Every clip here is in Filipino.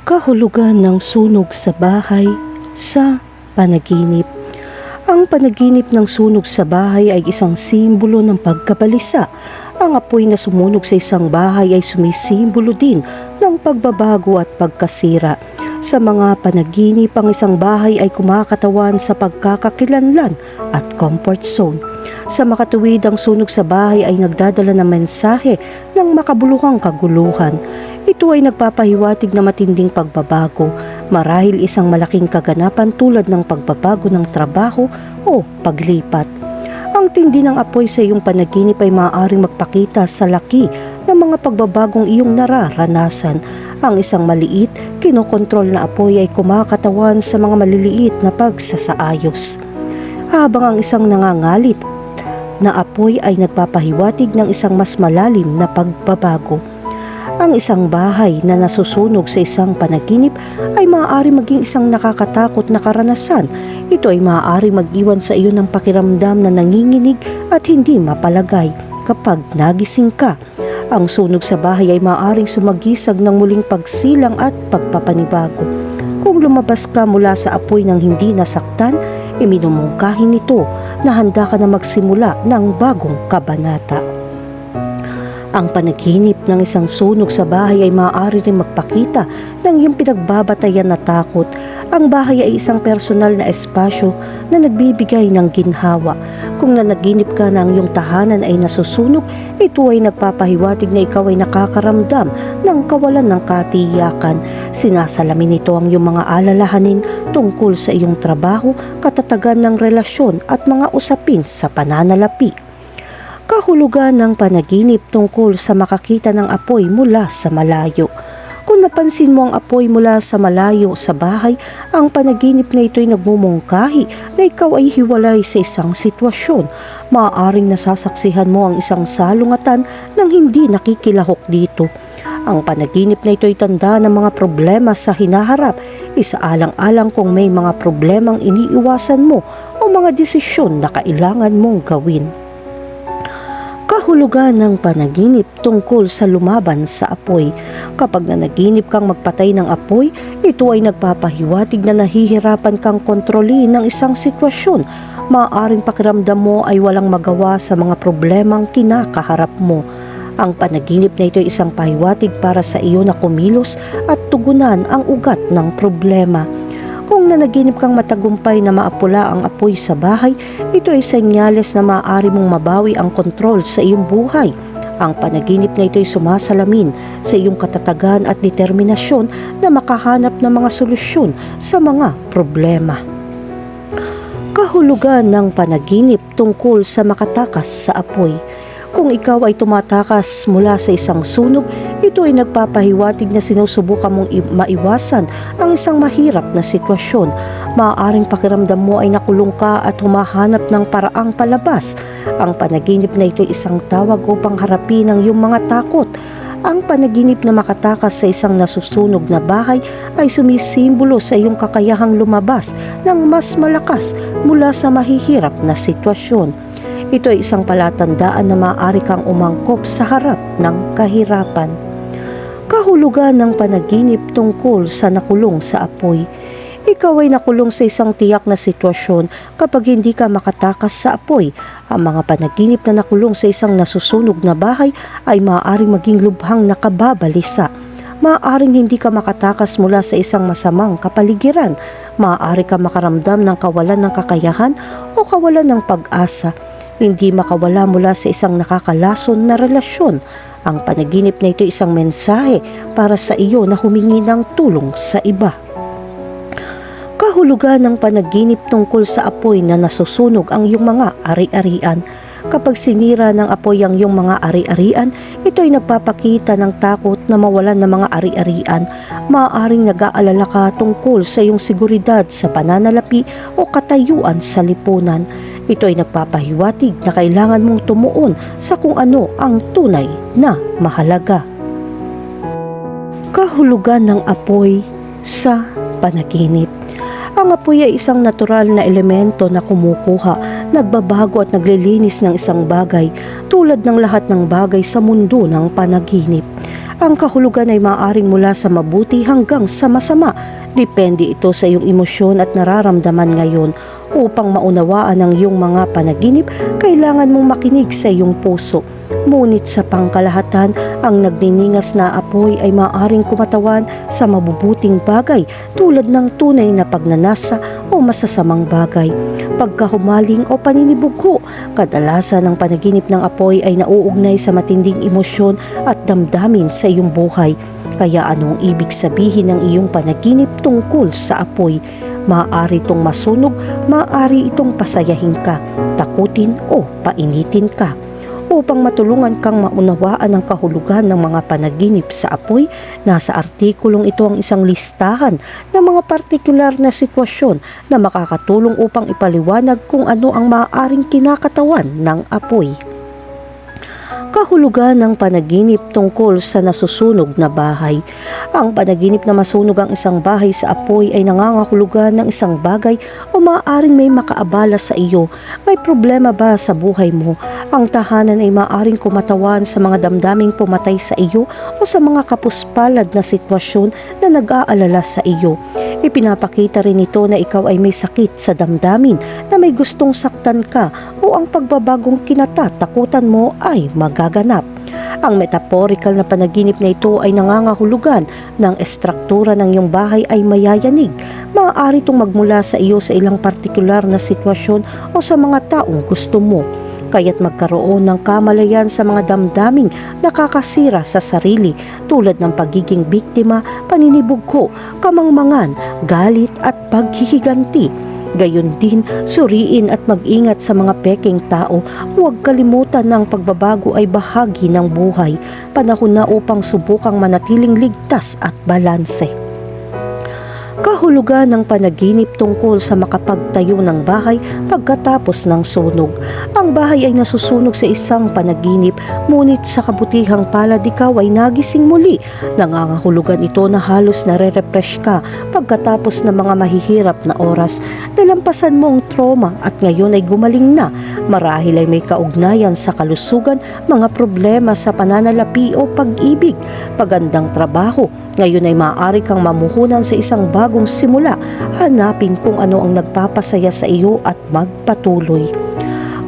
Kahulugan ng sunog sa bahay sa panaginip. Ang panaginip ng sunog sa bahay ay isang simbolo ng pagkabalisa. Ang apoy na sumunog sa isang bahay ay sumisimbolo din ng pagbabago at pagkasira. Sa mga panaginip, ang isang bahay ay kumakatawan sa pagkakakilanlan at comfort zone. Sa makatuwid, ang sunog sa bahay ay nagdadala ng mensahe ng makabuluhang kaguluhan. Ito ay nagpapahiwatig na matinding pagbabago, marahil isang malaking kaganapan tulad ng pagbabago ng trabaho o paglipat. Ang tindi ng apoy sa iyong panaginip ay maaaring magpakita sa laki ng mga pagbabagong iyong nararanasan. Ang isang maliit, kinokontrol na apoy ay kumakatawan sa mga maliliit na pagsasaayos. Habang ang isang nangangalit na apoy ay nagpapahiwatig ng isang mas malalim na pagbabago. Ang isang bahay na nasusunog sa isang panaginip ay maaari maging isang nakakatakot na karanasan. Ito ay maaari mag-iwan sa iyo ng pakiramdam na nanginginig at hindi mapalagay kapag nagising ka. Ang sunog sa bahay ay maaaring sumagisag ng muling pagsilang at pagpapanibago. Kung lumabas ka mula sa apoy ng hindi nasaktan, iminumungkahin nito na handa ka na magsimula ng bagong kabanata. Ang panaginip ng isang sunog sa bahay ay maaari rin magpakita ng iyong pinagbabatayan na takot. Ang bahay ay isang personal na espasyo na nagbibigay ng ginhawa. Kung nanaginip ka na ang iyong tahanan ay nasusunog, ito ay nagpapahiwatig na ikaw ay nakakaramdam ng kawalan ng katiyakan. Sinasalamin nito ang iyong mga alalahanin tungkol sa iyong trabaho, katatagan ng relasyon at mga usapin sa pananalapi. Kahulugan ng panaginip tungkol sa makakita ng apoy mula sa malayo. Kung napansin mo ang apoy mula sa malayo sa bahay, ang panaginip na ito ay nagmumungkahi na ikaw ay hiwalay sa isang sitwasyon. Maaaring nasasaksihan mo ang isang salungatan nang hindi nakikilahok dito. Ang panaginip na ito ay tanda ng mga problema sa hinaharap, isaalang-alang kung may mga problemang iniiwasan mo o mga desisyon na kailangan mong gawin. Kahulugan ng panaginip tungkol sa lumaban sa apoy. Kapag nanaginip kang magpatay ng apoy, ito ay nagpapahiwatig na nahihirapan kang kontrolin ng isang sitwasyon. Maaaring pakiramdam mo ay walang magawa sa mga problemang kinakaharap mo. Ang panaginip na ito ay isang pahiwatig para sa iyo na kumilos at tugunan ang ugat ng problema. Kung nanaginip kang matagumpay na maapula ang apoy sa bahay, ito ay senyales na maaari mong mabawi ang kontrol sa iyong buhay. Ang panaginip na ito ay sumasalamin sa iyong katatagan at determinasyon na makahanap ng mga solusyon sa mga problema. Kahulugan ng panaginip tungkol sa makatakas sa apoy. Kung ikaw ay tumatakas mula sa isang sunog, ito ay nagpapahiwatig na sinusubukan mong maiwasan ang isang mahirap na sitwasyon. Maaaring pakiramdam mo ay nakulong ka at humahanap ng paraang palabas. Ang panaginip na ito ay isang tawag upang harapin ang iyong mga takot. Ang panaginip na makatakas sa isang nasusunog na bahay ay sumisimbolo sa iyong kakayahang lumabas ng mas malakas mula sa mahihirap na sitwasyon. Ito ay isang palatandaan na maaari kang umangkop sa harap ng kahirapan. Kahulugan ng panaginip tungkol sa nakulong sa apoy. Ikaw ay nakulong sa isang tiyak na sitwasyon kapag hindi ka makatakas sa apoy. Ang mga panaginip na nakulong sa isang nasusunog na bahay ay maaaring maging lubhang nakababalisa. Maaaring hindi ka makatakas mula sa isang masamang kapaligiran. Maaari ka makaramdam ng kawalan ng kakayahan o kawalan ng pag-asa. Hindi makawala mula sa isang nakakalason na relasyon. Ang panaginip na ito ay isang mensahe para sa iyo na humingi ng tulong sa iba. Kahulugan ng panaginip tungkol sa apoy na nasusunog ang iyong mga ari-arian. Kapag sinira ng apoy ang iyong mga ari-arian, ito ay nagpapakita ng takot na mawalan ng mga ari-arian. Maaaring nag-aalala ka tungkol sa iyong seguridad sa pananalapi o katayuan sa lipunan. Ito ay nagpapahiwatig na kailangan mong tumuon sa kung ano ang tunay na mahalaga. Kahulugan ng apoy sa panaginip. Ang apoy ay isang natural na elemento na kumukuha, nagbabago at naglilinis ng isang bagay tulad ng lahat ng bagay sa mundo ng panaginip. Ang kahulugan ay maaaring mula sa mabuti hanggang sa masama. Depende ito sa iyong emosyon at nararamdaman ngayon. Upang maunawaan ang iyong mga panaginip, kailangan mong makinig sa iyong puso. Ngunit sa pangkalahatan, ang nagniningas na apoy ay maaaring kumatawan sa mabubuting bagay tulad ng tunay na pagnanasa o masasamang bagay. Pagkahumaling o paninibugho, kadalasan ang panaginip ng apoy ay nauugnay sa matinding emosyon at damdamin sa iyong buhay. Kaya anong ibig sabihin ng iyong panaginip tungkol sa apoy? Maaari itong masunog, maaari itong pasayahin ka, takutin o painitin ka. Upang matulungan kang maunawaan ang kahulugan ng mga panaginip sa apoy, nasa artikulong ito ang isang listahan ng mga partikular na sitwasyon na makakatulong upang ipaliwanag kung ano ang maaaring kinakatawan ng apoy. Kahulugan ng panaginip tungkol sa nasusunog na bahay. Ang panaginip na masunog ang isang bahay sa apoy ay nangangahulugan ng isang bagay o maaaring may makaabala sa iyo. May problema ba sa buhay mo? Ang tahanan ay maaaring kumatawan sa mga damdaming pumatay sa iyo o sa mga kapuspalad na sitwasyon na nag-aalala sa iyo. Ipinapakita rin ito na ikaw ay may sakit sa damdamin, na may gustong saktan ka o ang pagbabagong kinatatakutan mo ay magaganap. Ang metaphorical na panaginip na ito ay nangangahulugan ng estruktura ng iyong bahay ay mayayanig. Maaari itong magmula sa iyo sa ilang partikular na sitwasyon o sa mga taong gusto mo. Kaya't magkaroon ng kamalayan sa mga damdaming nakakasira sa sarili tulad ng pagiging biktima, paninibugho, kamangmangan, galit at paghihiganti. Gayon din, suriin at mag-ingat sa mga peking tao. Huwag kalimutan na ang pagbabago ay bahagi ng buhay. Panahon na upang subukang manatiling ligtas at balanse. Kahulugan ng panaginip tungkol sa makapagtayo ng bahay pagkatapos ng sunog. Ang bahay ay nasusunog sa isang panaginip, ngunit sa kabutihang palad ikaw ay nagising muli. Nangangahulugan ito na halos nare-refresh ka pagkatapos ng mga mahihirap na oras. Nalampasan mo ang trauma at ngayon ay gumaling na. Marahil ay may kaugnayan sa kalusugan, mga problema sa pananalapi o pag-ibig, pagandang trabaho. Ngayon ay maaari kang mamuhunan sa isang bagong simula. Hanapin kung ano ang nagpapasaya sa iyo at magpatuloy.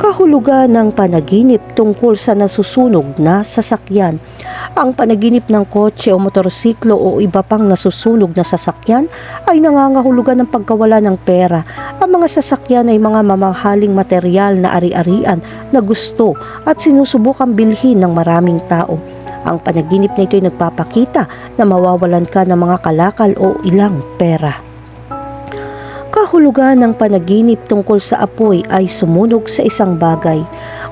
Kahulugan ng panaginip tungkol sa nasusunog na sasakyan. Ang panaginip ng kotse o motorsiklo o iba pang nasusunog na sasakyan ay nangangahulugan ng pagkawala ng pera. Ang mga sasakyan ay mga mamahaling material na ari-arian na gusto at sinusubukang bilhin ng maraming tao. Ang panaginip na ito ay nagpapakita na mawawalan ka ng mga kalakal o ilang pera. Kahulugan ng panaginip tungkol sa apoy ay sumunog sa isang bagay.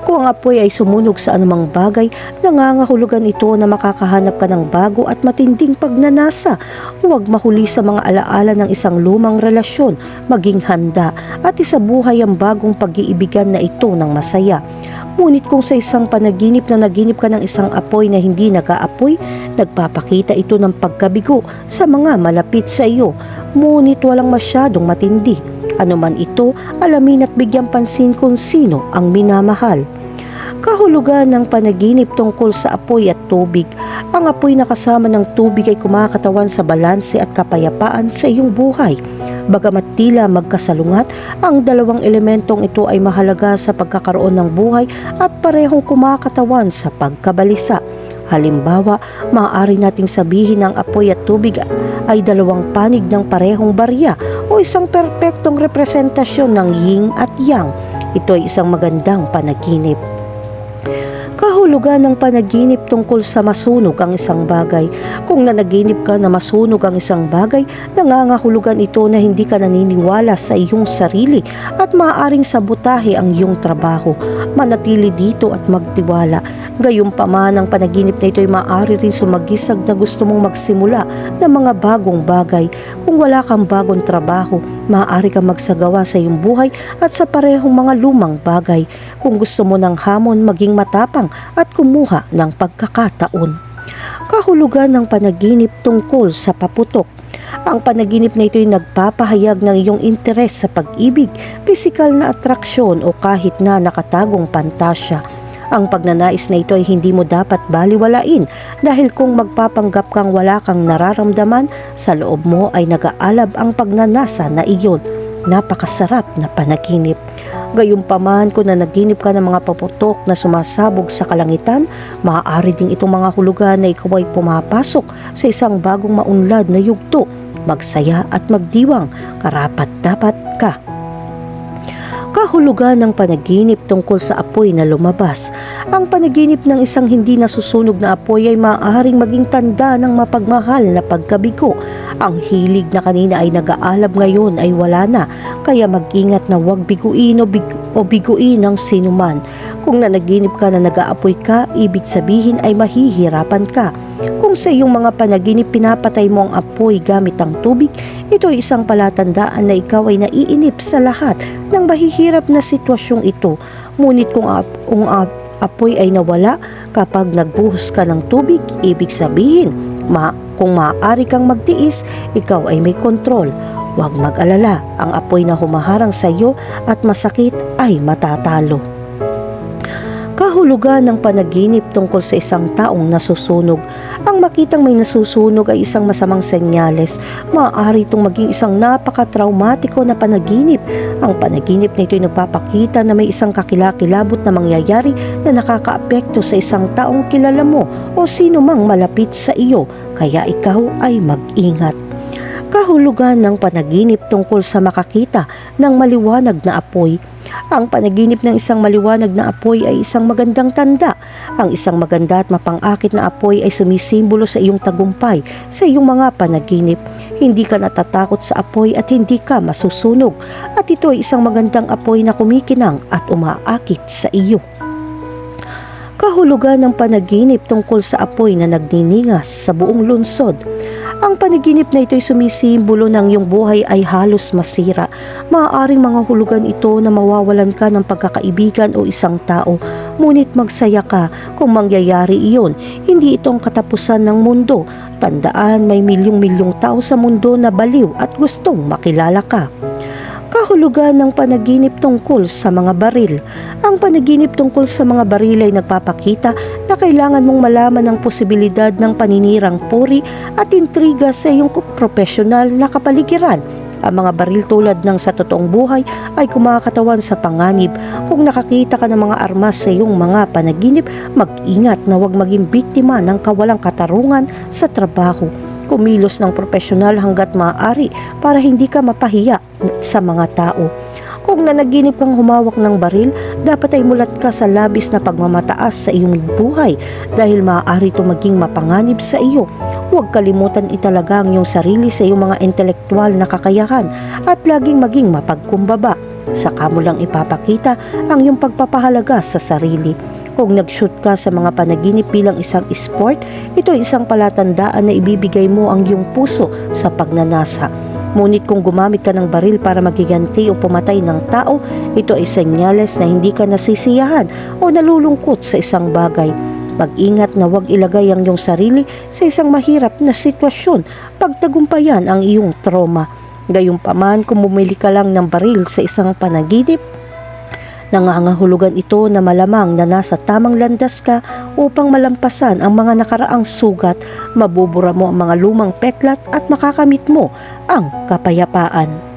Kung ang apoy ay sumunog sa anumang bagay, nangangahulugan ito na makakahanap ka ng bago at matinding pagnanasa. Huwag mahuli sa mga alaala ng isang lumang relasyon, maging handa at isabuhay ang bagong pag-iibigan na ito ng masaya. Ngunit kung sa isang panaginip na naginip ka ng isang apoy na hindi nag-aapoy, nagpapakita ito ng pagkabigo sa mga malapit sa iyo. Ngunit walang masyadong matindi. Ano man ito, alamin at bigyang pansin kung sino ang minamahal. Kahulugan ng panaginip tungkol sa apoy at tubig. Ang apoy na kasama ng tubig ay kumakatawan sa balanse at kapayapaan sa iyong buhay. Bagamat tila magkasalungat, ang dalawang elementong ito ay mahalaga sa pagkakaroon ng buhay at parehong kumakatawan sa pagkabalisa. Halimbawa, maaari nating sabihin ang apoy at tubig ay dalawang panig ng parehong barya o isang perpektong representasyon ng yin at yang. Ito ay isang magandang panaginip. Kahulugan ng panaginip tungkol sa masunog ang isang bagay. Kung nanaginip ka na masunog ang isang bagay, nangangahulugan ito na hindi ka naniniwala sa iyong sarili at maaaring sabotahe ang iyong trabaho. Manatili dito at magtiwala. Gayunpaman, ang panaginip na ito ay maaari rin sumagisag na gusto mong magsimula ng mga bagong bagay. Kung wala kang bagong trabaho, maaari kang magsagawa sa iyong buhay at sa parehong mga lumang bagay. Kung gusto mo ng hamon, maging matapang at kumuha ng pagkakataon. Kahulugan ng panaginip tungkol sa paputok. Ang panaginip na ito ay nagpapahayag ng iyong interes sa pag-ibig, pisikal na atraksyon o kahit na nakatagong pantasya. Ang pagnanais na ito ay hindi mo dapat baliwalain dahil kung magpapanggap kang wala kang nararamdaman, sa loob mo ay nag-aalab ang pagnanasa na iyon. Napakasarap na panaginip. Gayunpaman kung nanaginip ka ng mga paputok na sumasabog sa kalangitan, maaari ding itong mga hulugan na ikaw ay pumapasok sa isang bagong maunlad na yugto. Magsaya at magdiwang, karapat-dapat ka. Kahulugan ng panaginip tungkol sa apoy na lumabas. Ang panaginip ng isang hindi nasusunog na apoy ay maaaring maging tanda ng mapagmahal na pagkabigo. Ang hilig na kanina ay nag-aalab ngayon ay wala na, kaya mag-ingat na huwag biguin o biguin ng sinuman. Kung nanaginip ka na nag-aapoy ka, ibig sabihin ay mahihirapan ka. Kung sa iyong mga panaginip pinapatay mo ang apoy gamit ang tubig, ito ay isang palatandaan na ikaw ay naiinip sa lahat ng mahihirap na sitwasyong ito. Ngunit kung apoy ay nawala kapag nagbuhos ka ng tubig, ibig sabihin, kung maaari kang magtiis, ikaw ay may kontrol. Huwag mag-alala, ang apoy na humaharang sa iyo at masakit ay matatalo. Kahulugan ng panaginip tungkol sa isang taong nasusunog. Ang makitang may nasusunog ay isang masamang senyales. Maaari itong maging isang napaka-traumatiko na panaginip. Ang panaginip na ito ay nagpapakita na may isang kakilakilabot na mangyayari na nakakaapekto sa isang taong kilala mo o sino mang malapit sa iyo. Kaya ikaw ay mag-ingat. Kahulugan ng panaginip tungkol sa makakita ng maliwanag na apoy. Ang panaginip ng isang maliwanag na apoy ay isang magandang tanda. Ang isang maganda at mapang-akit na apoy ay sumisimbolo sa iyong tagumpay sa iyong mga panaginip. Hindi ka natatakot sa apoy at hindi ka masusunog. At ito ay isang magandang apoy na kumikinang at umaakit sa iyo. Kahulugan ng panaginip tungkol sa apoy na nagniningas sa buong lungsod. Ang panaginip na ito ay sumisimbolo ng iyong buhay ay halos masira. Maaaring mga hulugan ito na mawawalan ka ng pagkakaibigan o isang tao. Ngunit magsaya ka kung mangyayari iyon. Hindi ito ang katapusan ng mundo. Tandaan, may milyong-milyong tao sa mundo na baliw at gustong makilala ka. Kahulugan ng panaginip tungkol sa mga baril. Ang panaginip tungkol sa mga baril ay nagpapakita na kailangan mong malaman ang posibilidad ng paninirang puri at intriga sa iyong profesional na kapaligiran. Ang mga baril tulad ng sa totoong buhay ay kumakatawan sa panganib. Kung nakakita ka ng mga armas sa iyong mga panaginip, mag-ingat na huwag maging biktima ng kawalang katarungan sa trabaho. Kumilos ng profesional hanggat maaari para hindi ka mapahiya sa mga tao. Kung nanaginip kang humawak ng baril, dapat ay mulat ka sa labis na pagmamataas sa iyong buhay dahil maaari ito maging mapanganib sa iyo. Huwag kalimutan italaga ang iyong sarili sa iyong mga intelektual na kakayahan at laging maging mapagkumbaba. Saka mo lang ipapakita ang iyong pagpapahalaga sa sarili. Kung nag-shoot ka sa mga panaginip bilang isang sport, ito ay isang palatandaan na ibibigay mo ang iyong puso sa pagnanasa. Ngunit kung gumamit ka ng baril para magiganti o pumatay ng tao, ito ay senyales na hindi ka nasisiyahan o nalulungkot sa isang bagay. Mag-ingat na huwag ilagay ang iyong sarili sa isang mahirap na sitwasyon, pagtagumpayan ang iyong trauma. Gayunpaman, kung bumili ka lang ng baril sa isang panaginip, nangangahulugan ito na malamang na nasa tamang landas ka upang malampasan ang mga nakaraang sugat, mabubura mo ang mga lumang peklat at makakamit mo ang kapayapaan.